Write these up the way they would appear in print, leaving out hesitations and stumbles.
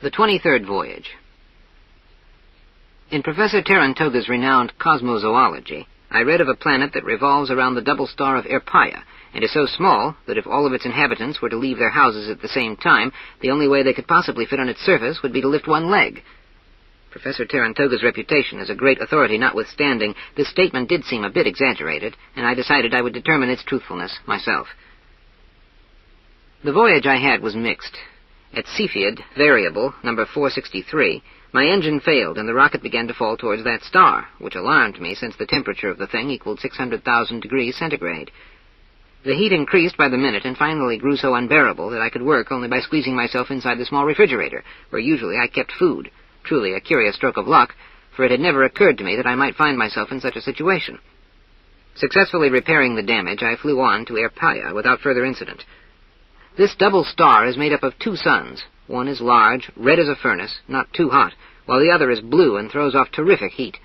The 23rd Voyage. In Professor Tarantoga's renowned Cosmozoology, I read of a planet that revolves around the double star of Irpaia, and is so small that if all of its inhabitants were to leave their houses at the same time, the only way they could possibly fit on its surface would be to lift one leg. Professor Tarantoga's reputation as a great authority notwithstanding, this statement did seem a bit exaggerated, and I decided I would determine its truthfulness myself. The voyage I had was mixed. At Cepheid, variable, number 463, my engine failed and the rocket began to fall towards that star, which alarmed me since the temperature of the thing equaled 600,000 degrees centigrade. The heat increased by the minute and finally grew so unbearable that I could work only by squeezing myself inside the small refrigerator, where usually I kept food. Truly a curious stroke of luck, for it had never occurred to me that I might find myself in such a situation. Successfully repairing the damage, I flew on to Irpaia without further incident. This double star is made up of two suns. One is large, red as a furnace, not too hot, while the other is blue and throws off terrific heat.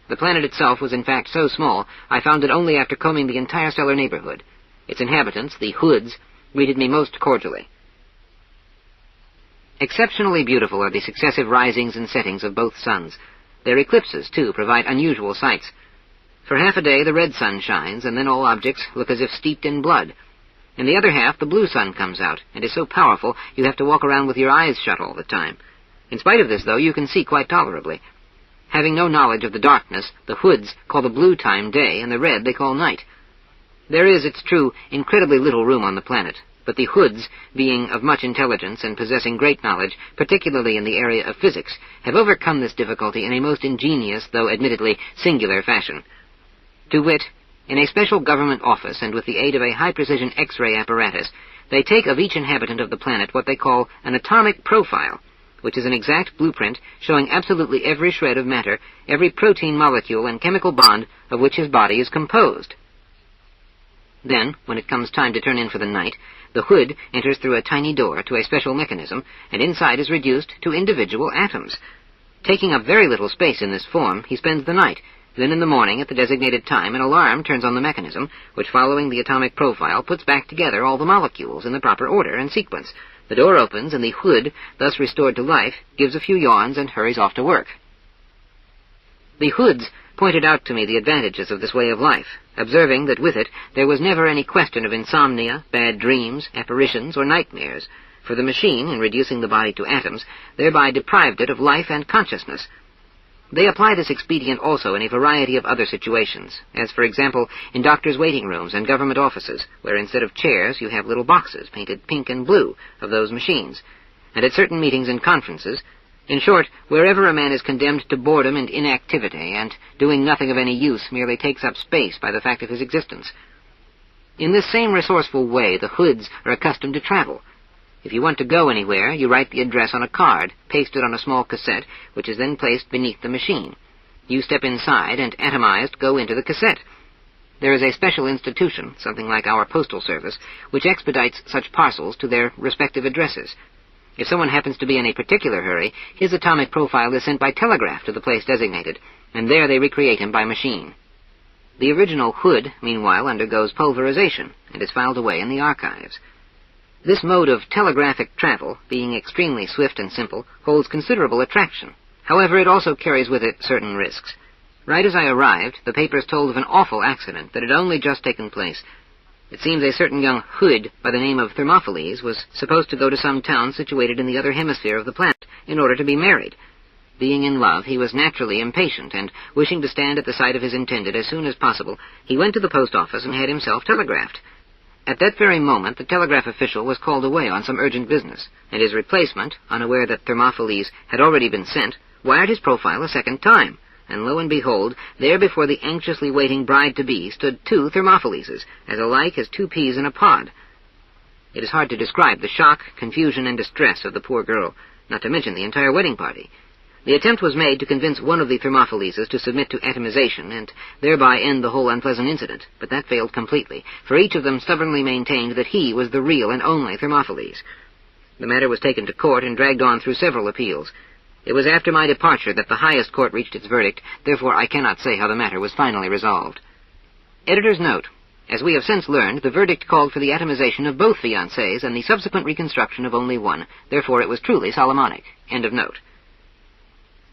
The planet itself was in fact so small, I found it only after combing the entire stellar neighborhood. Its inhabitants, the Hoods, greeted me most cordially. Exceptionally beautiful are the successive risings and settings of both suns. Their eclipses, too, provide unusual sights. For half a day the red sun shines, and then all objects look as if steeped in blood. In the other half, the blue sun comes out, and is so powerful you have to walk around with your eyes shut all the time. In spite of this, though, you can see quite tolerably. Having no knowledge of the darkness, the Hoods call the blue time day, and the red they call night. There is, it's true, incredibly little room on the planet, but the Hoods, being of much intelligence and possessing great knowledge, particularly in the area of physics, have overcome this difficulty in a most ingenious, though admittedly singular fashion. To wit, in a special government office, and with the aid of a high-precision X-ray apparatus, they take of each inhabitant of the planet what they call an atomic profile, which is an exact blueprint showing absolutely every shred of matter, every protein molecule and chemical bond of which his body is composed. Then, when it comes time to turn in for the night, the Hood enters through a tiny door to a special mechanism, and inside is reduced to individual atoms. Taking up very little space in this form, he spends the night. Then in the morning, at the designated time, an alarm turns on the mechanism, which, following the atomic profile, puts back together all the molecules in the proper order and sequence. The door opens, and the Hood, thus restored to life, gives a few yawns and hurries off to work. The Hoods pointed out to me the advantages of this way of life, observing that with it there was never any question of insomnia, bad dreams, apparitions, or nightmares, for the machine, in reducing the body to atoms, thereby deprived it of life and consciousness. They apply this expedient also in a variety of other situations, as, for example, in doctors' waiting rooms and government offices, where instead of chairs you have little boxes painted pink and blue of those machines, and at certain meetings and conferences. In short, wherever a man is condemned to boredom and inactivity, and doing nothing of any use merely takes up space by the fact of his existence. In this same resourceful way, the Hoods are accustomed to travel. If you want to go anywhere, you write the address on a card, paste it on a small cassette, which is then placed beneath the machine. You step inside, and atomized go into the cassette. There is a special institution, something like our postal service, which expedites such parcels to their respective addresses. If someone happens to be in a particular hurry, his atomic profile is sent by telegraph to the place designated, and there they recreate him by machine. The original Hood, meanwhile, undergoes pulverization, and is filed away in the archives. This mode of telegraphic travel, being extremely swift and simple, holds considerable attraction. However, it also carries with it certain risks. Right as I arrived, the papers told of an awful accident that had only just taken place. It seems a certain young Hood by the name of Thermophiles was supposed to go to some town situated in the other hemisphere of the planet in order to be married. Being in love, he was naturally impatient, and, wishing to stand at the side of his intended as soon as possible, he went to the post office and had himself telegraphed. At that very moment, the telegraph official was called away on some urgent business, and his replacement, unaware that Thermophiles had already been sent, wired his profile a second time, and lo and behold, there before the anxiously waiting bride-to-be stood two Thermophileses, as alike as two peas in a pod. It is hard to describe the shock, confusion, and distress of the poor girl, not to mention the entire wedding party. The attempt was made to convince one of the Thermophileses to submit to atomization, and thereby end the whole unpleasant incident, but that failed completely, for each of them stubbornly maintained that he was the real and only Thermophiles. The matter was taken to court and dragged on through several appeals. It was after my departure that the highest court reached its verdict, therefore I cannot say how the matter was finally resolved. Editor's note. As we have since learned, the verdict called for the atomization of both fiancés and the subsequent reconstruction of only one. Therefore it was truly Solomonic. End of note.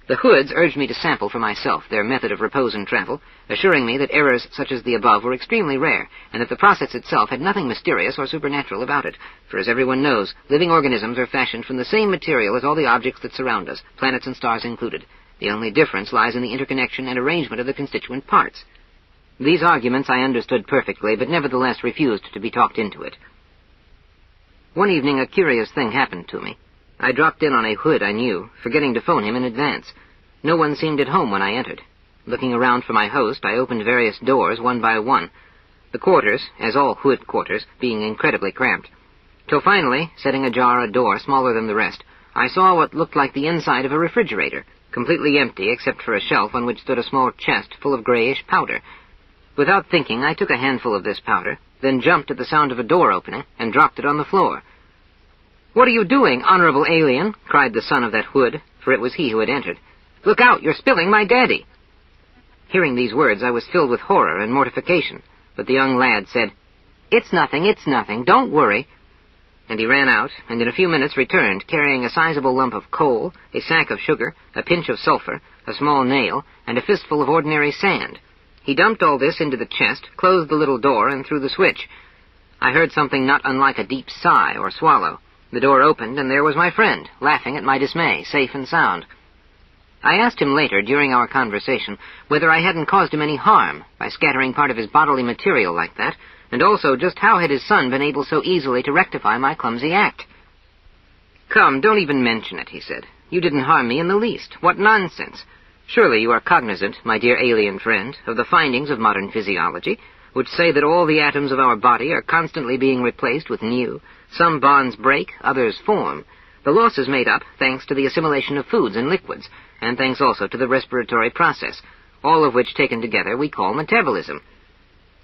The Hoods urged me to sample for myself their method of repose and travel, assuring me that errors such as the above were extremely rare, and that the process itself had nothing mysterious or supernatural about it, for as everyone knows, living organisms are fashioned from the same material as all the objects that surround us, planets and stars included. The only difference lies in the interconnection and arrangement of the constituent parts. These arguments I understood perfectly, but nevertheless refused to be talked into it. One evening a curious thing happened to me. I dropped in on a Hood I knew, forgetting to phone him in advance. No one seemed at home when I entered. Looking around for my host, I opened various doors one by one, the quarters, as all Hood quarters, being incredibly cramped, till finally, setting ajar a door smaller than the rest, I saw what looked like the inside of a refrigerator, completely empty except for a shelf on which stood a small chest full of grayish powder. Without thinking, I took a handful of this powder, then jumped at the sound of a door opening, and dropped it on the floor. "What are you doing, honorable alien?" cried the son of that Hood, for it was he who had entered. "Look out, you're spilling my daddy!" Hearing these words, I was filled with horror and mortification, but the young lad said, it's nothing, don't worry." And he ran out, and in a few minutes returned, carrying a sizable lump of coal, a sack of sugar, a pinch of sulphur, a small nail, and a fistful of ordinary sand. He dumped all this into the chest, closed the little door, and threw the switch. I heard something not unlike a deep sigh or swallow. The door opened, and there was my friend, laughing at my dismay, safe and sound. I asked him later, during our conversation, whether I hadn't caused him any harm by scattering part of his bodily material like that, and also just how had his son been able so easily to rectify my clumsy act. "Come, don't even mention it," he said. "You didn't harm me in the least. What nonsense! Surely you are cognizant, my dear alien friend, of the findings of modern physiology, which say that all the atoms of our body are constantly being replaced with new. Some bonds break, others form. The loss is made up thanks to the assimilation of foods and liquids, and thanks also to the respiratory process, all of which taken together we call metabolism.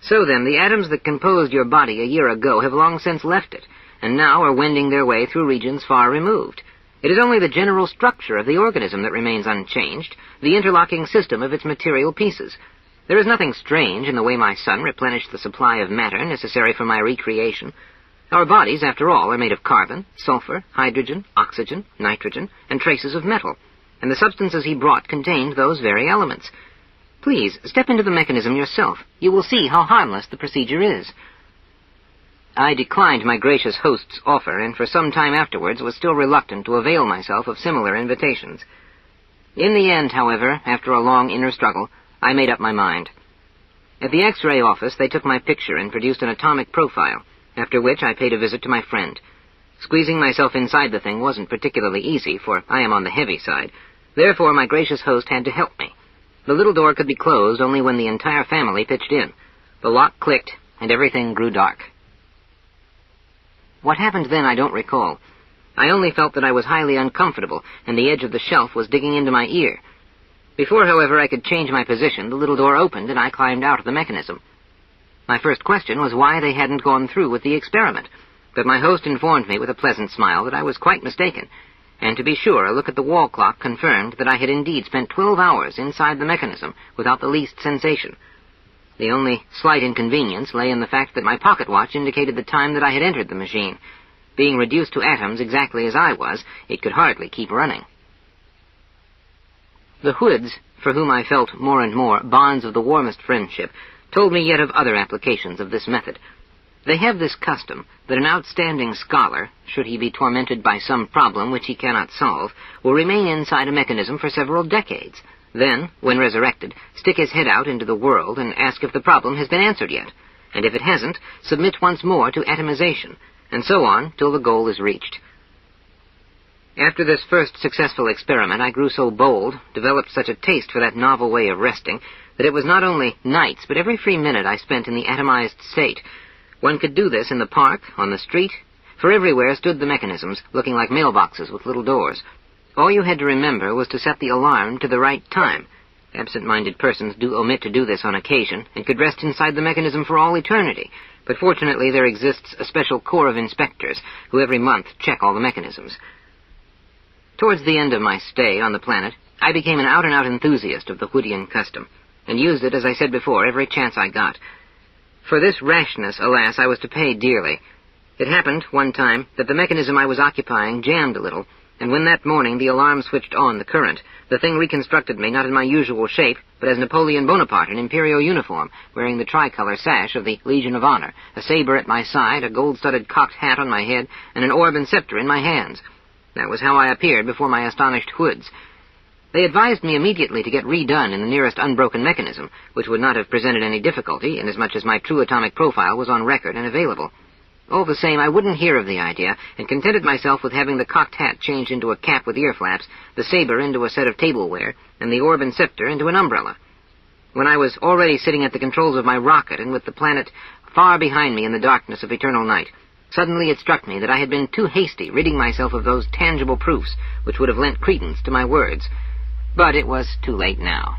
So then, the atoms that composed your body a year ago have long since left it, and now are wending their way through regions far removed. It is only the general structure of the organism that remains unchanged, the interlocking system of its material pieces. There is nothing strange in the way my son replenished the supply of matter necessary for my recreation. Our bodies, after all, are made of carbon, sulfur, hydrogen, oxygen, nitrogen, and traces of metal, and the substances he brought contained those very elements. Please, step into the mechanism yourself. You will see how harmless the procedure is." I declined my gracious host's offer, and for some time afterwards was still reluctant to avail myself of similar invitations. In the end, however, after a long inner struggle, I made up my mind. At the X-ray office, they took my picture and produced an atomic profile, after which I paid a visit to my friend. Squeezing myself inside the thing wasn't particularly easy, for I am on the heavy side. Therefore, my gracious host had to help me. The little door could be closed only when the entire family pitched in. The lock clicked, and everything grew dark. What happened then I don't recall. I only felt that I was highly uncomfortable, and the edge of the shelf was digging into my ear. Before, however, I could change my position, the little door opened, and I climbed out of the mechanism. My first question was why they hadn't gone through with the experiment, but my host informed me with a pleasant smile that I was quite mistaken, and to be sure, a look at the wall clock confirmed that I had indeed spent 12 hours inside the mechanism without the least sensation. The only slight inconvenience lay in the fact that my pocket watch indicated the time that I had entered the machine. Being reduced to atoms exactly as I was, it could hardly keep running. The Hoods, for whom I felt more and more bonds of the warmest friendship, told me yet of other applications of this method. They have this custom that an outstanding scholar, should he be tormented by some problem which he cannot solve, will remain inside a mechanism for several decades. Then, when resurrected, stick his head out into the world and ask if the problem has been answered yet, and if it hasn't, submit once more to atomization, and so on till the goal is reached. After this first successful experiment, I grew so bold, developed such a taste for that novel way of resting, that it was not only nights, but every free minute I spent in the atomized state. One could do this in the park, on the street, for everywhere stood the mechanisms, looking like mailboxes with little doors. All you had to remember was to set the alarm to the right time. Absent-minded persons do omit to do this on occasion, and could rest inside the mechanism for all eternity, but fortunately there exists a special corps of inspectors, who every month check all the mechanisms. Towards the end of my stay on the planet, I became an out-and-out enthusiast of the Hoodian custom, and used it, as I said before, every chance I got. For this rashness, alas, I was to pay dearly. It happened, one time, that the mechanism I was occupying jammed a little, and when that morning the alarm switched on the current, the thing reconstructed me not in my usual shape, but as Napoleon Bonaparte in imperial uniform, wearing the tricolor sash of the Legion of Honor, a saber at my side, a gold-studded cocked hat on my head, and an orb and scepter in my hands. That was how I appeared before my astonished hoods. They advised me immediately to get redone in the nearest unbroken mechanism, which would not have presented any difficulty, inasmuch as my true atomic profile was on record and available. All the same, I wouldn't hear of the idea, and contented myself with having the cocked hat changed into a cap with ear flaps, the saber into a set of tableware, and the orb and scepter into an umbrella. When I was already sitting at the controls of my rocket, and with the planet far behind me in the darkness of eternal night, suddenly it struck me that I had been too hasty ridding myself of those tangible proofs which would have lent credence to my words. But it was too late now.